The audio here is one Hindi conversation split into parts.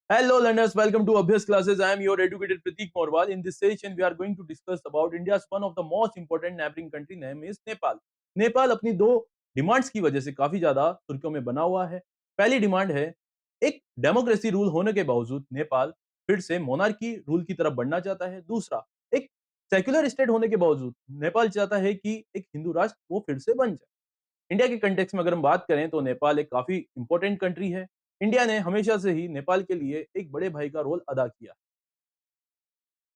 Hello learners, welcome to Abhyas classes. I am your educated Pratik Morwal. In this session, we are going to discuss about India's one of the most important neighboring country name is Nepal. Nepal अपनी दो डिमांड्स की वजह से काफी ज्यादा सुर्खियों में बना हुआ है। पहली डिमांड है, एक डेमोक्रेसी रूल होने के बावजूद नेपाल फिर से मोनार्की रूल की तरफ बढ़ना चाहता है। दूसरा, एक सेक्युलर स्टेट होने के बावजूद नेपाल चाहता है कि एक हिंदू राष्ट्र वो फिर से बन जाए। इंडिया के कंटेक्स्ट में अगर हम बात करें तो नेपाल एक काफी इंपॉर्टेंट कंट्री है। इंडिया ने हमेशा से ही नेपाल के लिए एक बड़े भाई का रोल अदा किया।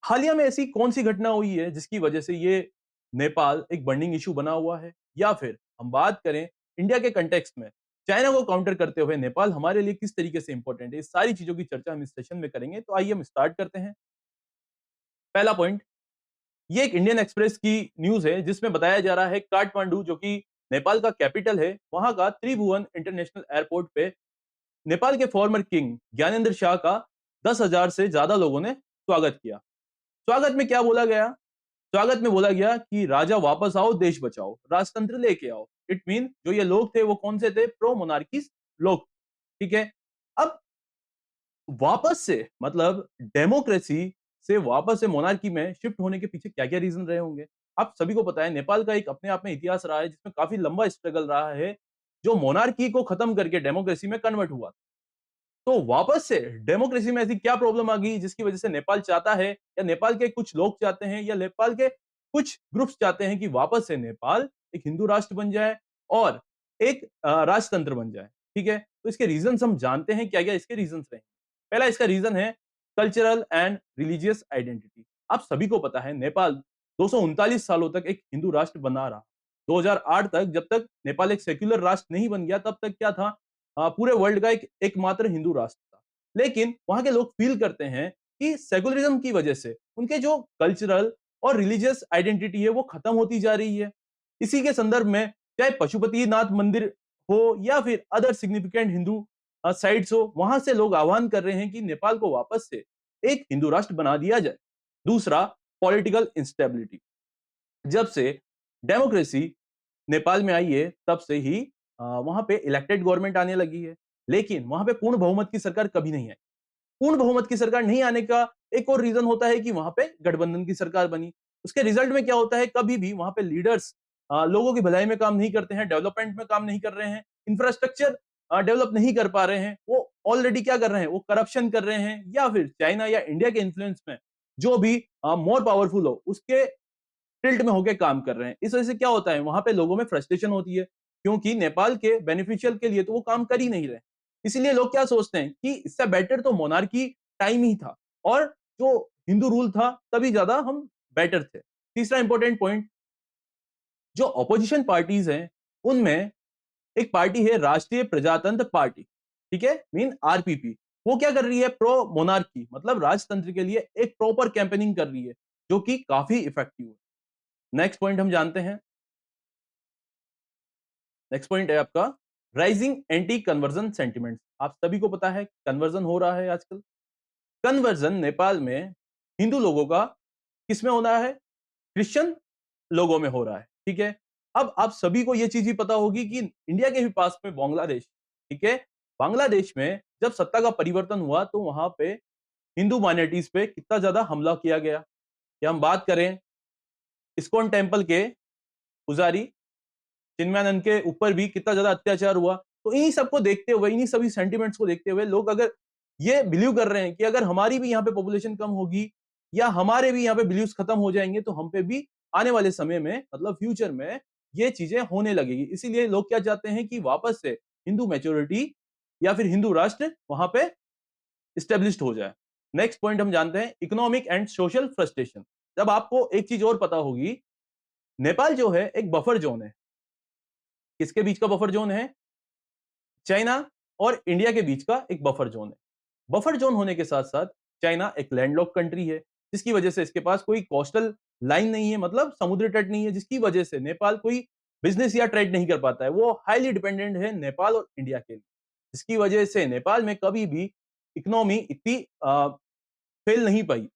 हालिया में ऐसी कौन सी घटना हुई है जिसकी वजह से ये नेपाल एक बर्निंग इशू बना हुआ है, या फिर हम बात करें इंडिया के कंटेक्स्ट में चाइना को काउंटर करते हुए नेपाल हमारे लिए किस तरीके से इंपॉर्टेंट है, इस सारी चीजों की चर्चा हम इस सेशन में करेंगे। तो आइए हम स्टार्ट करते हैं। पहला पॉइंट, ये एक इंडियन एक्सप्रेस की न्यूज है जिसमें बताया जा रहा है काठमांडू जो कि नेपाल का कैपिटल है, वहां का त्रिभुवन इंटरनेशनल एयरपोर्ट पे नेपाल के फॉर्मर किंग ज्ञानेंद्र शाह का 10,000 से ज्यादा लोगों ने स्वागत किया। स्वागत में क्या बोला गया? स्वागत में बोला गया कि राजा वापस आओ, देश बचाओ, राजतंत्र लेके आओ। इट मीन जो ये लोग थे वो कौन से थे? प्रो मोनार्की लोग। ठीक है। अब वापस से मतलब डेमोक्रेसी से वापस से मोनार्की में शिफ्ट होने के पीछे क्या-क्या रीजन रहे होंगे? आप सभी को पता है नेपाल का एक अपने आप में इतिहास रहा है जिसमें काफी लंबा स्ट्रगल रहा है, जो मोनार्की को खत्म करके डेमोक्रेसी में कन्वर्ट हुआ। तो वापस से डेमोक्रेसी में ऐसी क्या प्रॉब्लम आ गई जिसकी वजह से नेपाल चाहता है, या नेपाल के कुछ लोग चाहते हैं, या नेपाल के कुछ ग्रुप्स चाहते हैं कि वापस से नेपाल एक हिंदू राष्ट्र बन जाए और एक राजतंत्र बन जाए। ठीक है। तो इसके रीजंस हम जानते हैं, क्या क्या इसके रीजंस रहे। पहला इसका रीजन है कल्चरल एंड रिलीजियस आइडेंटिटी। आप सभी को पता है नेपाल 239 सालों तक एक हिंदू राष्ट्र बना रहा। 2008 तक, जब तक नेपाल एक सेक्युलर राष्ट्र नहीं बन गया, तब तक क्या था? पूरे वर्ल्ड का एक एकमात्र हिंदू राष्ट्र था। लेकिन वहां के लोग फील करते हैं कि सेकुलरिज्म की वजह से उनके जो कल्चरल और रिलीजियस आइडेंटिटी है वो खत्म होती जा रही है। इसी के संदर्भ में चाहे पशुपतिनाथ मंदिर हो या फिर अदर सिग्निफिकेंट हिंदू साइट्स हो, वहां से लोग आह्वान कर रहे हैं कि नेपाल को वापस से एक हिंदू राष्ट्र बना दिया जाए। दूसरा, पॉलिटिकल इंस्टेबिलिटी। जब से डेमोक्रेसी नेपाल में आई है, तब से ही वहां पे इलेक्टेड गवर्नमेंट आने लगी है, लेकिन वहां पे पूर्ण बहुमत की सरकार कभी नहीं आई। पूर्ण बहुमत की सरकार नहीं आने का एक और रीजन होता है कि वहां पे गठबंधन की सरकार बनी। उसके रिजल्ट में क्या होता है? कभी भी वहां पे लीडर्स लोगों की भलाई में काम नहीं करते हैं, डेवलपमेंट में काम नहीं कर रहे हैं, इंफ्रास्ट्रक्चर डेवलप नहीं कर पा रहे हैं। वो ऑलरेडी क्या कर रहे हैं? वो करप्शन कर रहे हैं, या फिर चाइना या इंडिया के इन्फ्लुएंस में जो भी मोर पावरफुल हो उसके टिल्ट में होकर काम कर रहे हैं। इस वजह से क्या होता है? वहां पे लोगों में फ्रस्ट्रेशन होती है, क्योंकि नेपाल के बेनिफिशियल के लिए तो वो काम कर ही नहीं रहे। इसीलिए लोग क्या सोचते हैं कि इससे बेटर तो मोनार्की टाइम ही था, और जो हिंदू रूल था तभी ज्यादा हम बेटर थे। तीसरा इंपॉर्टेंट पॉइंट, जो ऑपोजिशन पार्टीज हैं उनमें एक पार्टी है राष्ट्रीय प्रजातंत्र पार्टी। ठीक है, मीन आरपीपी। वो क्या कर रही है? प्रो मोनार्की मतलब राजतंत्र के लिए एक प्रॉपर कैंपेनिंग कर रही है, जो कि काफी इफेक्टिव है। नेक्स्ट पॉइंट हम जानते हैं। नेक्स्ट पॉइंट है आपका राइजिंग एंटी कन्वर्जन सेंटिमेंट्स। आप सभी को पता है कन्वर्जन हो रहा है आजकल। कन्वर्जन नेपाल में हिंदू लोगों का किसमें हो रहा है? क्रिश्चियन लोगों में हो रहा है। ठीक है। अब आप सभी को यह चीज ही पता होगी कि इंडिया के भी पास में बांग्लादेश। ठीक है। बांग्लादेश में जब सत्ता का परिवर्तन हुआ तो वहां पे हिंदू माइनॉरिटीज पे कितना ज्यादा हमला किया गया। या हम बात करें इस्कॉन टेम्पल के पुजारी चिन्मयानंद के ऊपर भी कितना ज्यादा अत्याचार हुआ। तो इन्हीं सबको देखते हुए, इन्हीं सभी सेंटिमेंट्स को देखते हुए लोग अगर ये बिलीव कर रहे हैं कि अगर हमारी भी यहाँ पे पॉपुलेशन कम होगी या हमारे भी यहाँ पे बिलीव्स खत्म हो जाएंगे, तो हम पे भी आने वाले समय में मतलब फ्यूचर में ये चीजें होने लगेगी। इसीलिए लोग क्या चाहते हैं कि वापस से हिंदू मेच्योरिटी या फिर हिंदू राष्ट्र वहां पे स्टेब्लिश्ड हो जाए। नेक्स्ट पॉइंट हम जानते हैं इकोनॉमिक एंड सोशल फ्रस्ट्रेशन। जब आपको एक चीज और पता होगी, नेपाल जो है एक बफर जोन है। किसके बीच का बफर जोन है? चाइना और इंडिया के बीच का एक बफर जोन है। बफर जोन होने के साथ साथ चाइना एक लैंडलॉक कंट्री है, जिसकी वजह से इसके पास कोई कोस्टल लाइन नहीं है, मतलब समुद्री तट नहीं है, जिसकी वजह से नेपाल कोई बिजनेस या ट्रेड नहीं कर पाता है। वो हाईली डिपेंडेंट है नेपाल और इंडिया के लिए, जिसकी वजह से नेपाल में कभी भी इकोनॉमी इतनी फेल नहीं पाई,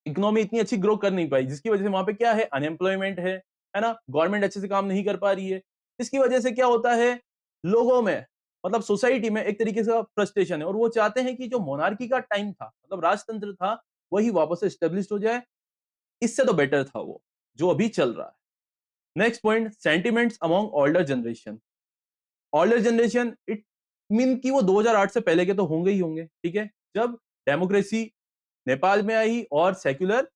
इकोनॉमी इतनी अच्छी ग्रो कर नहीं पाई, जिसकी वजह से वहां पे क्या है? अनएम्प्लॉयमेंट है ना? गवर्नमेंट अच्छे से काम नहीं कर पा रही है। इसकी वजह से क्या होता है? लोगों में मतलब सोसाइटी में एक तरीके से फ्रस्ट्रेशन है और वो चाहते हैं कि जो मोनार्की का टाइम था, मतलब राजतंत्र था, वही वापस से एस्टेब्लिश हो जाए। इससे तो बेटर था वो, जो अभी चल रहा है। Next point, sentiments among older generation. Older generation it mean कि वो 2008 से पहले के तो होंगे ही होंगे, ठीक है? जब डेमोक्रेसी नेपाल में आई और सेक्युलर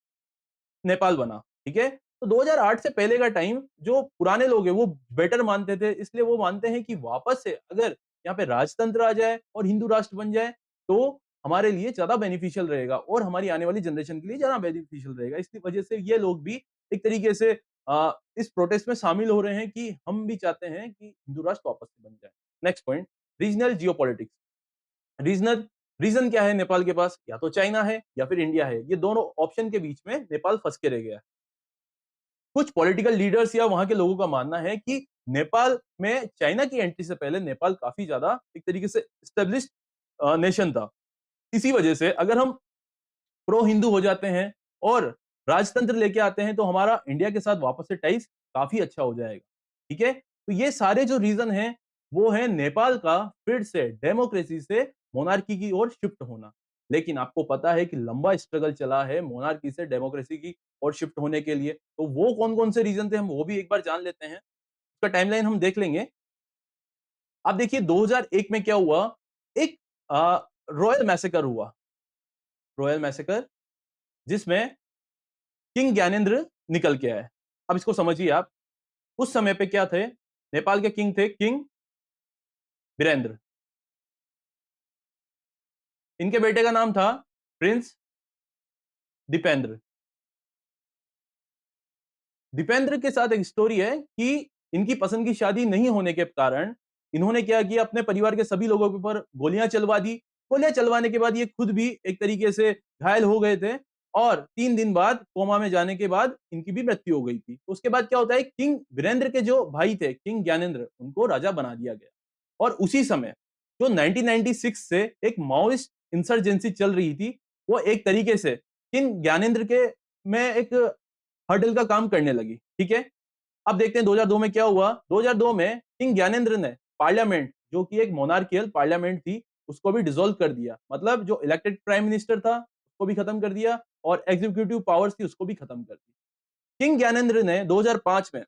नेपाल बना, ठीक है? तो 2008 से पहले का टाइम जो पुराने लोग हैं वो बेटर मानते थे, इसलिए वो मानते हैं कि वापस से अगर यहाँ पे राजतंत्र आ जाए और हिंदू राष्ट्र बन जाए, तो हमारे लिए ज़्यादा बेनिफिशियल रहेगा और हमारी आने वाली जनरेशन के लिए ज़्यादा बेनिफिशियल रहेगा। इसकी वजह से ये लोग भी एक तरीके से इस प्रोटेस्ट में शामिल हो रहे हैं कि हम भी चाहते हैं कि हिंदू राष्ट्र वापस से बन जाए। Next point, regional geopolitics. Regional region क्या है नेपाल के पास? या तो चाइना है या फिर इंडिया है। ये दोनों ऑप्शन के बीच में नेपाल फँस के रह गया है। कुछ पॉलिटिकल लीडर्स या वहां के लोगों का मानना है कि नेपाल में चाइना की एंट्री से पहले नेपाल काफी ज्यादा एक तरीके से स्टेब्लिश्ड नेशन था। इसी वजह से अगर हम प्रो हिंदू हो जाते हैं और राजतंत्र लेके आते हैं तो हमारा इंडिया के साथ वापस से टाइज काफी अच्छा हो जाएगा। ठीक है, तो ये सारे जो रीजन हैं वो है नेपाल का फिर से डेमोक्रेसी से मोनार्की की ओर शिफ्ट होना। लेकिन आपको पता है कि लंबा स्ट्रगल चला है मोनार्की से डेमोक्रेसी की ओर शिफ्ट होने के लिए। तो वो कौन-कौन से रीजन थे हम वो भी एक बार जान लेते हैं। उसका टाइमलाइन हम देख लेंगे। आप देखिए 2001 में क्या हुआ, एक रॉयल मैसेकर हुआ। रॉयल मैसेकर जिसमें किंग ज्ञानेंद्र निकल के आए। अब इसको समझिए आप, उस समय पे क्या थे, नेपाल के किंग थे किंग वीरेंद्र। इनके बेटे का नाम था प्रिंस दीपेंद्र। दीपेंद्र के साथ एक स्टोरी है कि इनकी पसंद की शादी नहीं होने के कारण इन्होंने क्या किया, अपने परिवार के सभी लोगों के ऊपर गोलियां चलवा दी। गोलियां चलवाने के बाद ये खुद भी एक तरीके से घायल हो गए थे और 3 दिन बाद कोमा में जाने के बाद इनकी भी मृत्यु हो गई थी। तो उसके बाद क्या होता है, किंग वीरेंद्र के जो भाई थे किंग ज्ञानेंद्र, उनको राजा बना दिया गया। और उसी समय जो 1996 से एक माओइस्ट इंसर्जेंसी चल रही थी, वो एक तरीके से किंग ज्ञानेंद्र के में एक हर्डल का काम करने लगी। ठीक है, अब देखते हैं 2002 में क्या हुआ। 2002 में किंग ज्ञानेंद्र ने पार्लियामेंट, जो कि एक मोनार्कियल पार्लियामेंट थी, उसको भी डिसॉल्व कर दिया। मतलब जो इलेक्टेड प्राइम मिनिस्टर था उसको भी खत्म कर दिया और एग्जीक्यूटिव पावर्स थी उसको भी खत्म कर दिया। किंग ज्ञानेंद्र ने 2005 में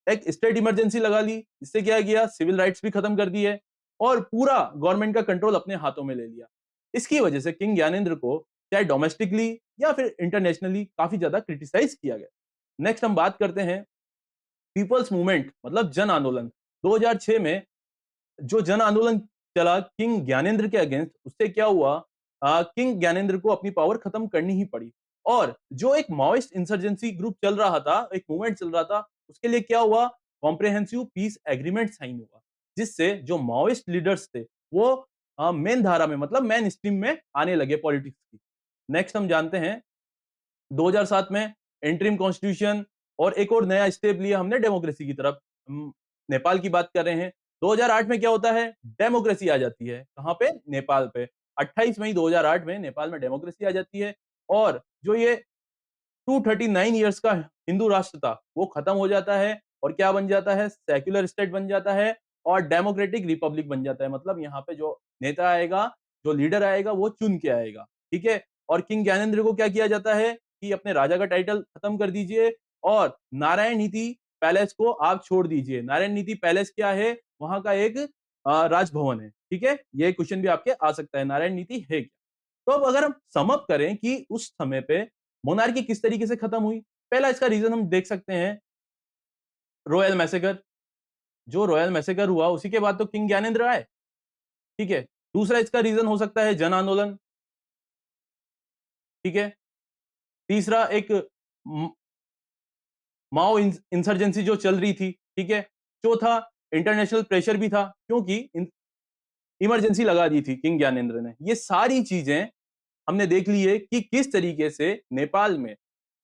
एक स्टेट इमरजेंसी लगा ली। इससे क्या किया, सिविल राइट्स भी खत्म कर दिए और पूरा गवर्नमेंट का कंट्रोल अपने हाथों में ले लिया। इसकी वजह से किंग ज्ञानेंद्र को चाहे डोमेस्टिकली या फिर इंटरनेशनली काफी ज्यादा क्रिटिसाइज किया गया। नेक्स्ट हम बात करते हैं पीपल्स मूवमेंट, मतलब जन आंदोलन। 2006 में जो जन आंदोलन चला किंग ज्ञानेंद्र के अगेंस्ट, उससे क्या हुआ, किंग ज्ञानेंद्र को अपनी पावर खत्म करनी ही पड़ी। और जो एक माओइस्ट इंसर्जेंसी ग्रुप चल रहा था, एक मूवमेंट चल रहा था, उसके लिए क्या हुआ, कॉम्प्रिहेंसिव पीस एग्रीमेंट साइन हुआ, जिससे जो माओइस्ट लीडर्स थे वो मेन धारा में, मतलब मेन स्ट्रीम में आने लगे पॉलिटिक्स की। नेक्स्ट हम जानते हैं 2007 में इंटरिम कॉन्स्टिट्यूशन और एक और नया स्टेप लिया हमने डेमोक्रेसी की तरफ। हम नेपाल की बात कर रहे हैं। 2008 में क्या होता है, डेमोक्रेसी आ जाती है। कहाँ पे, नेपाल पे। 28 मई 2008 में नेपाल में डेमोक्रेसी आ जाती है और जो ये 239 इयर्स का हिंदू राष्ट्र था वो खत्म हो जाता है और क्या बन जाता है, सेक्युलर स्टेट बन जाता है और डेमोक्रेटिक रिपब्लिक बन जाता है। मतलब यहाँ पे जो नेता आएगा, जो लीडर आएगा वो चुन के आएगा। ठीक है, और किंग ज्ञानेंद्र को क्या किया जाता है कि अपने राजा का टाइटल खत्म कर दीजिए और नारायण नीति पैलेस को आप छोड़ दीजिए। नारायण नीति पैलेस क्या है, वहां का एक राजभवन है। ठीक है, ये क्वेश्चन भी आपके आ सकता है, नारायण नीति है क्या। तो अब अगर हम सम अप करें कि उस समय पे मोनार्की किस तरीके से खत्म हुई, पहला इसका रीजन हम देख सकते हैं, रॉयल मैसेकर। जो रॉयल मैसेकर हुआ उसी के बाद तो किंग ज्ञानेंद्र आए। ठीक है, दूसरा इसका रीजन हो सकता है जन आंदोलन। ठीक है, तीसरा एक माओ इंसर्जेंसी जो चल रही थी। ठीक है, चौथा इंटरनेशनल प्रेशर भी था क्योंकि इमरजेंसी लगा दी थी किंग ज्ञानेंद्र ने। ये सारी चीजें हमने देख ली है कि किस तरीके से नेपाल में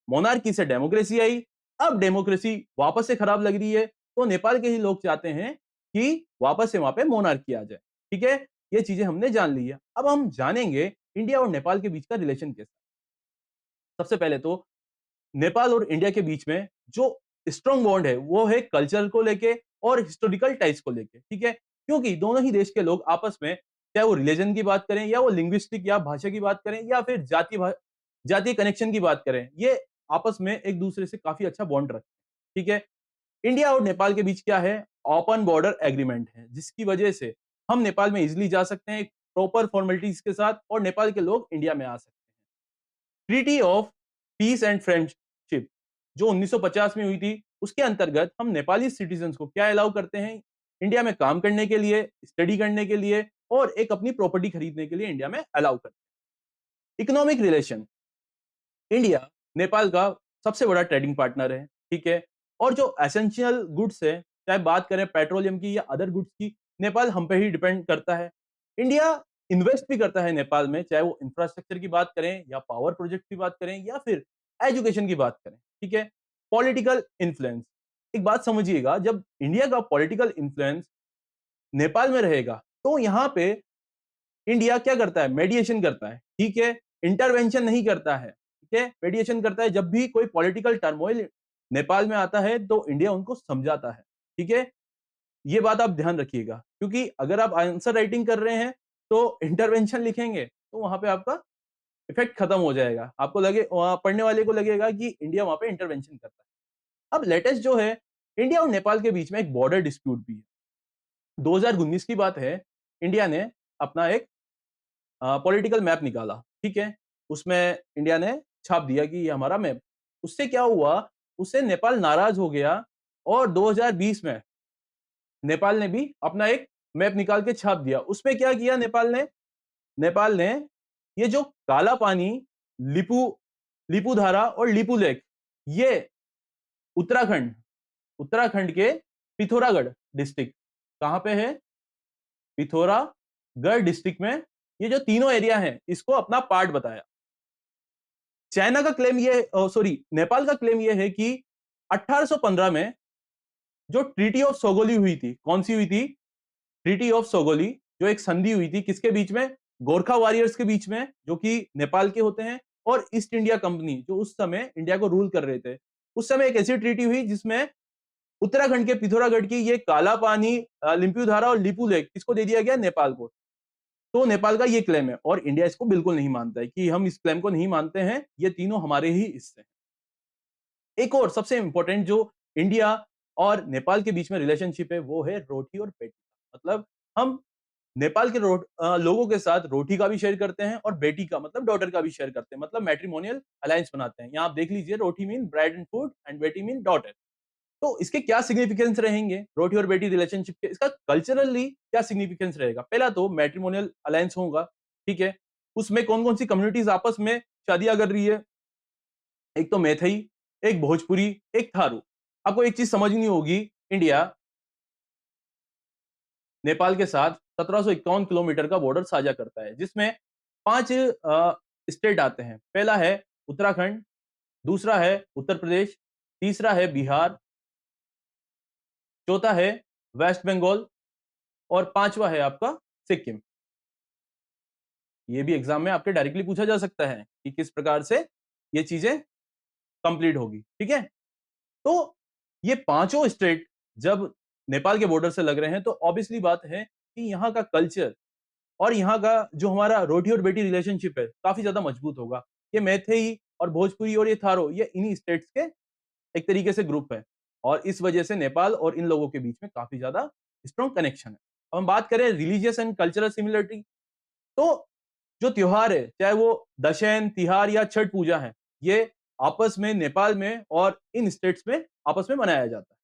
मोनार्की से डेमोक्रेसी आई। अब डेमोक्रेसी वापस से खराब लग रही है, तो नेपाल के ही लोग चाहते हैं कि वापस से वहां पे मोनार्की आ जाए। ठीक है, ये चीजें हमने जान ली है। अब हम जानेंगे इंडिया और नेपाल के बीच का रिलेशन कैसा है। सबसे पहले तो नेपाल और इंडिया के बीच में जो स्ट्रॉन्ग बॉन्ड है वो है कल्चर को लेके और हिस्टोरिकल टाइज को लेके। ठीक है, क्योंकि दोनों ही देश के लोग आपस में, चाहे वो रिलीजन की बात करें या वो लिंग्विस्टिक या भाषा की बात करें या फिर जातीय कनेक्शन की बात करें, ये आपस में एक दूसरे से काफी अच्छा बॉन्ड रखते हैं। ठीक है। इंडिया और नेपाल के बीच क्या है? ओपन बॉर्डर एग्रीमेंट है, जिसकी वजह से हम नेपाल में इजिली जा सकते हैं प्रॉपर फॉर्मेलिटीज के साथ, और नेपाल के लोग इंडिया में आ सकते हैं। Treaty of peace and friendship जो 1950 में हुई थी, उसके अंतर्गत हम नेपाली सिटीजन को क्या अलाउ करते हैं इंडिया में काम करने के लिए, स्टडी करने के लिए, और एक अपनी प्रॉपर्टी खरीदने के लिए इंडिया में अलाउ करते हैं। इकोनॉमिक रिलेशन, इंडिया नेपाल का सबसे बड़ा ट्रेडिंग पार्टनर है। ठीक है। और जो एसेंशियल गुड्स है, चाहे बात करें पेट्रोलियम की या अदर गुड्स की, नेपाल हम पे ही डिपेंड करता है। इंडिया इन्वेस्ट भी करता है नेपाल में, चाहे वो इंफ्रास्ट्रक्चर की बात करें या पावर प्रोजेक्ट की बात करें या फिर एजुकेशन की बात करें। ठीक है। पॉलिटिकल इन्फ्लुएंस, एक बात समझिएगा, जब इंडिया का पॉलिटिकल इन्फ्लुएंस नेपाल में रहेगा, तो यहाँ पे इंडिया क्या करता है? मेडिएशन करता है। ठीक है। इंटरवेंशन नहीं करता है। ठीक है। मेडिएशन करता है। जब भी कोई पॉलिटिकल टर्मोइल नेपाल में आता है, तो इंडिया उनको समझाता है। ठीक है। ये बात आप ध्यान रखिएगा, क्योंकि अगर आप आंसर राइटिंग कर रहे हैं तो इंटरवेंशन लिखेंगे, तो वहां पे आपका इफेक्ट खत्म हो जाएगा। आपको लगे, वहां पढ़ने वाले को लगेगा कि इंडिया वहां पे इंटरवेंशन करता है। अब लेटेस्ट जो है, इंडिया और नेपाल के बीच में एक बॉर्डर डिस्प्यूट भी है। 2019 की बात है। इंडिया ने अपना एक पॉलिटिकल मैप निकाला। ठीक है। उसमें इंडिया ने छाप दिया कि ये हमारा मैप। उससे क्या हुआ? उससे नेपाल नाराज हो गया, और 2020 में नेपाल ने भी अपना एक मैप निकाल के छाप दिया। उसमें क्या किया नेपाल ने ये जो काला पानी, लिपू लिपुधारा और लिपू लेक, ये उत्तराखंड उत्तराखंड के पिथौरागढ़ डिस्ट्रिक्ट, कहां पे है? पिथौरागढ़ डिस्ट्रिक्ट में ये जो तीनों एरिया हैं, इसको अपना पार्ट बताया। चाइना का क्लेम ये, सॉरी, नेपाल का क्लेम ये है कि 1815 में जो ट्रीटी ऑफ सोगोली हुई थी, कौन सी हुई थी? ट्रीटी ऑफ सोगोली, जो एक संधि हुई थी, किसके बीच में? गोरखा वॉरियर्स के बीच में, जो कि नेपाल के होते हैं, और ईस्ट इंडिया कंपनी, जो उस समय इंडिया को रूल कर रहे थे। उस समय एक ऐसी ट्रीटी हुई जिसमें उत्तराखंड के पिथौरागढ़ की ये काला पानी, लिम्पू और लिपू लेक, इसको दे दिया गया नेपाल को। तो नेपाल का ये क्लेम है, और इंडिया इसको बिल्कुल नहीं मानता है कि हम इस क्लेम को नहीं मानते हैं, ये तीनों हमारे ही हिस्से हैं। एक और सबसे इंपॉर्टेंट जो इंडिया और नेपाल के बीच में रिलेशनशिप है, वो है रोटी और बेटी का। मतलब हम नेपाल के लोगों के साथ रोटी का भी शेयर करते हैं, और बेटी का मतलब डॉटर का भी शेयर करते हैं, मतलब मैट्रिमोनियल अलायंस बनाते हैं। यहाँ आप देख लीजिए, roti mean bread and food and beti mean daughter. तो इसके क्या सिग्निफिकेंस रहेंगे रोटी और बेटी रिलेशनशिप के? इसका कल्चरली क्या सिग्निफिकेंस रहेगा? पहला तो मैट्रिमोनियल अलायंस होगा। ठीक है। उसमें कौन कौन सी कम्युनिटीज आपस में शादियां कर रही है? एक तो मैथई, एक भोजपुरी, एक थारू। आपको एक चीज समझनी होगी, इंडिया नेपाल के साथ 1751 किलोमीटर का बॉर्डर साझा करता है, जिसमें 5 स्टेट आते हैं। पहला है उत्तराखंड, दूसरा है उत्तर प्रदेश, तीसरा है बिहार, चौथा है वेस्ट बंगाल, और पांचवा है आपका सिक्किम। ये भी एग्जाम में आपके डायरेक्टली पूछा जा सकता है कि किस प्रकार से ये चीजें कंप्लीट होगी। ठीक है। तो ये पांचों स्टेट जब नेपाल के बॉर्डर से लग रहे हैं, तो ऑब्वियसली बात है कि यहाँ का कल्चर और यहाँ का जो हमारा रोटी और बेटी रिलेशनशिप है, काफी ज्यादा मजबूत होगा। ये मैथई और भोजपुरी और ये थारो, ये इन्हीं स्टेट्स के एक तरीके से ग्रुप है, और इस वजह से नेपाल और इन लोगों के बीच में काफी ज्यादा स्ट्रॉन्ग कनेक्शन है। अब हम बात करें रिलीजियस एंड कल्चरल सिमिलरिटी, तो जो त्योहार है, चाहे वो दशैन, तिहार या छठ पूजा है, ये आपस में नेपाल में और इन स्टेट्स में आपस में मनाया जाता है।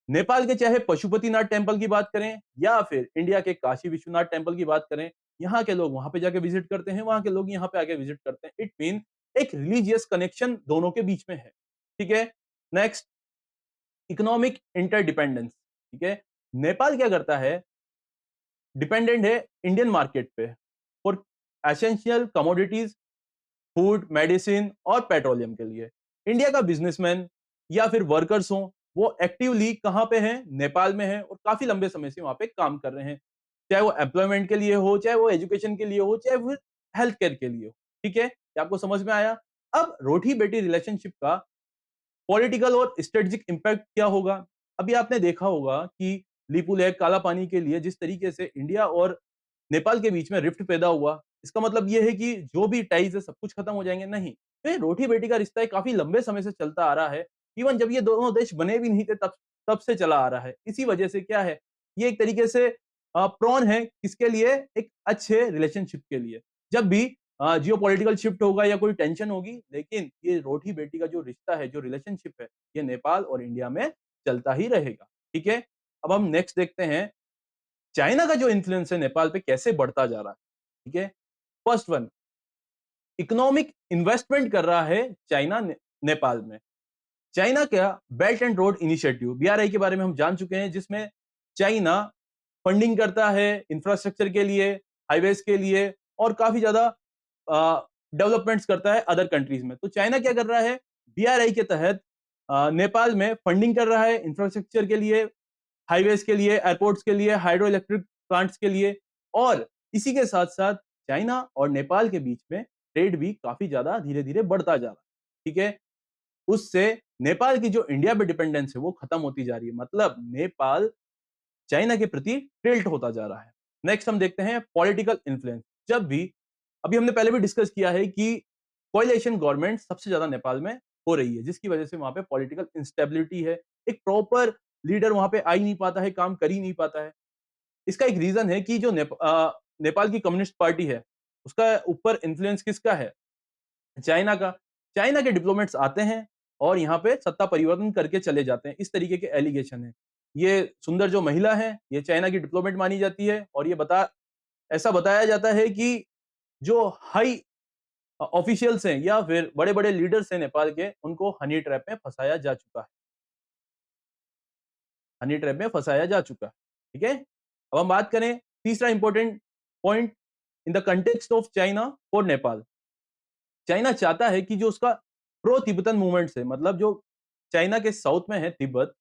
नेपाल के चाहे पशुपतिनाथ टेम्पल की बात करें या फिर इंडिया के काशी विश्वनाथ टेम्पल की बात करें, यहाँ के लोग वहां पे जाके विजिट करते हैं, वहां के लोग यहाँ पे आके विजिट करते हैं। इट मीन एक रिलीजियस कनेक्शन दोनों के बीच में है। ठीक है। Next, economic interdependence. ठीक है। नेपाल क्या करता है? डिपेंडेंट है इंडियन मार्केट पे for essential commodities, food, medicine और पेट्रोलियम के लिए। इंडिया का बिजनेसमैन या फिर वर्कर्स हो, वो एक्टिवली कहां पे हैं? नेपाल में हैं, और काफी लंबे समय से वहां पे काम कर रहे हैं, चाहे वो एम्प्लॉयमेंट के लिए हो, चाहे वो एजुकेशन के लिए हो, चाहे फिर हेल्थ केयर के लिए हो। ठीक है। क्या आपको समझ में आया? अब रोटी बेटी रिलेशनशिप का पॉलिटिकल और स्ट्रेटेजिक इंपैक्ट क्या होगा? अभी आपने देखा होगा कि ली पुल है, काला पानी के लिए जिस तरीके से इंडिया और नेपाल के बीच में रिफ्ट पैदा हुआ, इसका मतलब ये है कि जो भी टाइज़ है सब कुछ खत्म हो जाएँगे, नहीं। तो ये रोटी-बेटी का रिश्ता है काफ़ी लंबे समय से चलता आ रहा है। इवन जब ये दोनों देश बने भी नहीं थे तब तब से चला आ रहा है। इसी वजह से क्या है, ये एक तरीके से प्रॉन है किसके लिए? एक अच्छे रिलेशनशिप के लिए। जब भी जियोपॉलिटिकल शिफ्ट होगा या कोई टेंशन होगी, लेकिन ये रोटी-बेटी का जो रिश्ता है, जो रिलेशनशिप है, ये नेपाल और इंडिया में चलता ही रहेगा। ठीक है? अब हम नेक्स्ट देखते हैं, चाइना का जो इन्फ्लुएंस है नेपाल पे कैसे बढ़ता जा रहा है। ठीक है? फर्स्ट वन, इकोनॉमिक इन्वेस्टमेंट कर रहा है चाइना नेपाल में। चाइना का belt and road initiative BRI के बारे में हम जान चुके हैं, जिसमें चाइना फंडिंग करता है इंफ्रास्ट्रक्चर के लिए, हाईवेज के लिए और काफी ज्यादा डेवलपमेंट्स करता है अदर कंट्रीज में। तो चाइना क्या कर रहा है, बीआरआई के तहत नेपाल में फंडिंग कर रहा है इंफ्रास्ट्रक्चर के लिए, हाईवेज के लिए, एयरपोर्ट्स के लिए, हाइड्रो इलेक्ट्रिक प्लांट्स के लिए। और इसी के साथ साथ चाइना और नेपाल के बीच में ट्रेड भी काफी ज्यादा धीरे धीरे बढ़ता जा रहा है। ठीक है? उससे नेपाल की जो इंडिया पे डिपेंडेंस है वो खत्म होती जा रही है। मतलब नेपाल चाइना के प्रति टिल्ट होता जा रहा है। नेक्स्ट हम देखते हैं पॉलिटिकल इन्फ्लुएंस। जब भी अभी हमने पहले भी डिस्कस किया है कि कोएलिशन गवर्नमेंट सबसे ज्यादा नेपाल में हो रही है, जिसकी वजह से वहां पे पॉलिटिकल इंस्टेबिलिटी है। एक प्रॉपर लीडर वहां पे आ ही नहीं पाता है, काम कर ही नहीं पाता है। इसका एक रीजन है कि जो नेपाल की कम्युनिस्ट पार्टी है, उसका ऊपर इन्फ्लुएंस किसका है? चाइना का। चाइना के डिप्लोमेट्स आते हैं और यहाँ पे सत्ता परिवर्तन करके चले जाते हैं। इस तरीके के एलिगेशन है। ये सुंदर जो महिला है, ये चाइना की डिप्लोमेट मानी जाती है और ये ऐसा बताया जाता है कि जो हाई ऑफिशियल्स हैं या फिर बड़े-बड़े लीडर्स हैं नेपाल के, उनको हनी ट्रैप में फँसाया जा चुका है। हनी ट्रैप में फँसाया जा चुका है। ठीक है? अब हम बात करें तीसरा important point in the context of China for Nepal. China चाहता है कि जो उसका प्रो तिब्बतन मूवमेंट्स है, मतलब जो चाइना के साउथ में है तिब्बत,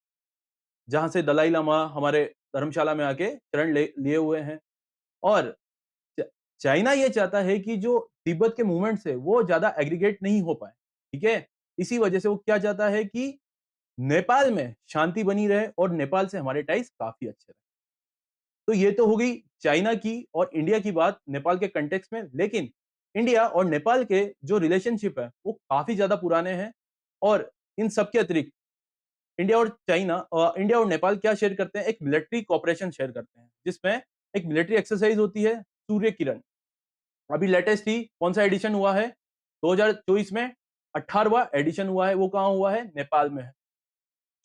जहां से दलाई लामा हमारे धर्मशाला में आके शरण लिए हुए हैं। और च- चाइना ये चाहता है कि जो तिब्बत के मूवमेंट्स है वो ज्यादा एग्रीगेट नहीं हो पाए। ठीक है? इसी वजह से वो क्या चाहता है कि नेपाल में शांति बनी रहे और नेपाल से हमारे टाइज काफी अच्छे रहे। तो ये तो हो गई चाइना की और इंडिया की बात नेपाल के कंटेक्स्ट में। लेकिन इंडिया और नेपाल के जो रिलेशनशिप है वो काफी ज्यादा पुराने हैं। और इन सब के अतिरिक्त इंडिया और नेपाल क्या शेयर करते हैं, एक मिलिट्री कॉपरेशन शेयर करते हैं, जिसमें एक मिलिट्री एक्सरसाइज होती है सूर्य किरण। अभी लेटेस्ट ही कौन सा एडिशन हुआ है, 2024 में 18वां एडिशन हुआ है। वो कहाँ हुआ है? नेपाल में है।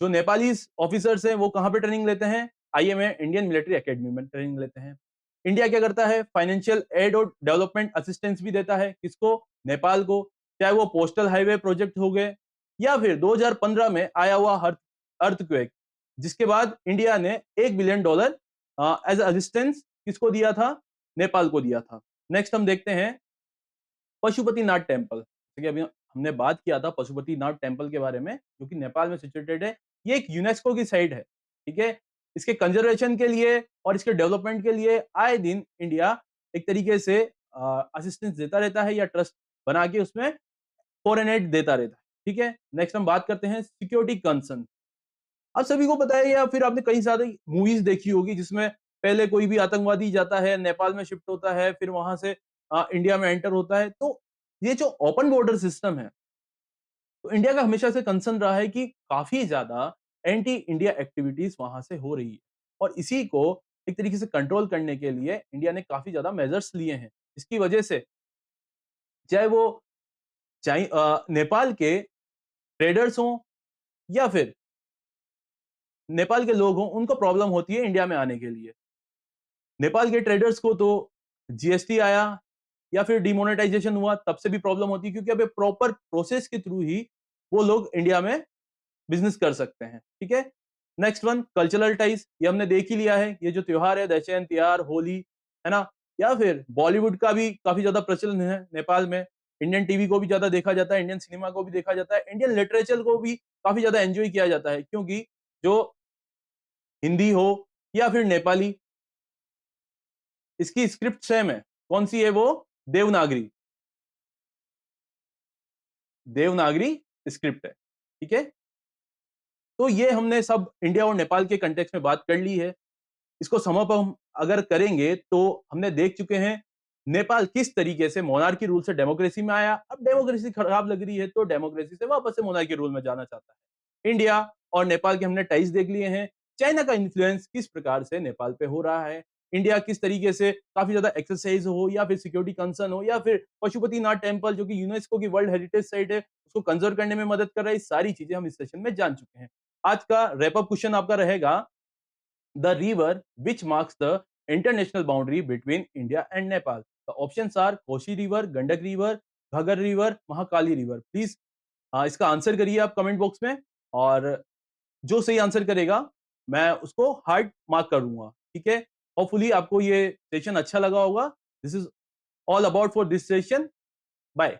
जो नेपालीज ऑफिसर्स हैं वो कहाँ पे ट्रेनिंग लेते हैं? आईएमए इंडियन मिलिट्री एकेडमी में ट्रेनिंग लेते हैं। इंडिया क्या करता है? फाइनेंशियल एड और डेवलपमेंट असिस्टेंस भी देता है। किसको? नेपाल को। चाहे वो पोस्टल हाईवे प्रोजेक्ट हो गए या फिर 2015 में आया हुआ अर्थक्वेक, जिसके बाद इंडिया ने $1 बिलियन एज असिस्टेंस किसको दिया था? नेपाल को दिया था। नेक्स्ट हम देखते हैं पशुपतिनाथ टेम्पल। जैसे कि अभी हमने बात किया था पशुपतिनाथ टेम्पल के बारे में, जो कि नेपाल में सिचुएटेड है। ये एक यूनेस्को की साइट है। ठीक है? इसके कंजर्वेशन के लिए और इसके डेवलपमेंट के लिए आए दिन इंडिया एक तरीके से असिस्टेंस देता रहता है या ट्रस्ट बना के उसमें फॉरेन एड देता रहता है। ठीक है? नेक्स्ट हम बात करते हैं सिक्योरिटी कंसर्न। आप सभी को पता है या फिर आपने कई सारी मूवीज देखी होगी जिसमें पहले कोई भी आतंकवादी जाता है, नेपाल में शिफ्ट होता है, फिर वहां से इंडिया में एंटर होता है। तो ये जो ओपन बॉर्डर सिस्टम है, तो इंडिया का हमेशा से कंसर्न रहा है कि काफी ज्यादा एंटी इंडिया एक्टिविटीज वहां से हो रही है। और इसी को एक तरीके से कंट्रोल करने के लिए इंडिया ने काफी ज्यादा मेजर्स लिए हैं। इसकी वजह से चाहे वो नेपाल के ट्रेडर्स हों या फिर नेपाल के लोग हों, उनको प्रॉब्लम होती है इंडिया में आने के लिए। नेपाल के ट्रेडर्स को तो जीएसटी आया या फिर डिमोनेटाइजेशन हुआ, तब से भी प्रॉब्लम होती है, क्योंकि अब प्रॉपर प्रोसेस के थ्रू ही वो लोग इंडिया में बिजनेस कर सकते हैं। ठीक है? Next one, cultural ties. ये हमने देख ही लिया है, ये जो त्योहार है, दशैन त्योहार, होली, है ना? या फिर बॉलीवुड का भी काफी ज्यादा प्रचलन है नेपाल में। इंडियन टीवी को भी ज्यादा देखा जाता है, इंडियन सिनेमा को भी देखा जाता है, इंडियन लिटरेचर को भी काफी ज्यादा एंजॉय किया जाता है, क्योंकि जो हिंदी हो या फिर नेपाली, इसकी स्क्रिप्ट सेम है। कौन सी है वो? देवनागरी। देवनागरी स्क्रिप्ट है। ठीक है? तो ये हमने सब इंडिया और नेपाल के कंटेक्स्ट में बात कर ली है। इसको सम अप हम अगर करेंगे तो हमने देख चुके हैं नेपाल किस तरीके से मोनार्की रूल से डेमोक्रेसी में आया। अब डेमोक्रेसी खराब लग रही है तो डेमोक्रेसी से वापस से मोनार्की रूल में जाना चाहता है। इंडिया और नेपाल के हमने टाइज देख लिए हैं। चाइना का इन्फ्लुएंस किस प्रकार से नेपाल पे हो रहा है। इंडिया किस तरीके से काफी ज्यादा एक्सरसाइज हो या फिर सिक्योरिटी कंसर्न हो या फिर पशुपतिनाथ टेम्पल जो कि यूनेस्को की वर्ल्ड हेरिटेज साइट है उसको कंजर्व करने में मदद कर रहा है। ये सारी चीजें हम इस सेशन में जान चुके हैं। आज का रैप अप क्वेश्चन आपका रहेगा the river which marks the international boundary between India and Nepal. The options are Koshi River, Gandak River, Bhagar River, Mahakali River. Please इसका आंसर करिए आप कमेंट बॉक्स में और जो सही आंसर करेगा मैं उसको हार्ट मार्क करूंगा। ठीक है, होपफुली आपको ये सेशन अच्छा लगा होगा। This is all about for this session. Bye.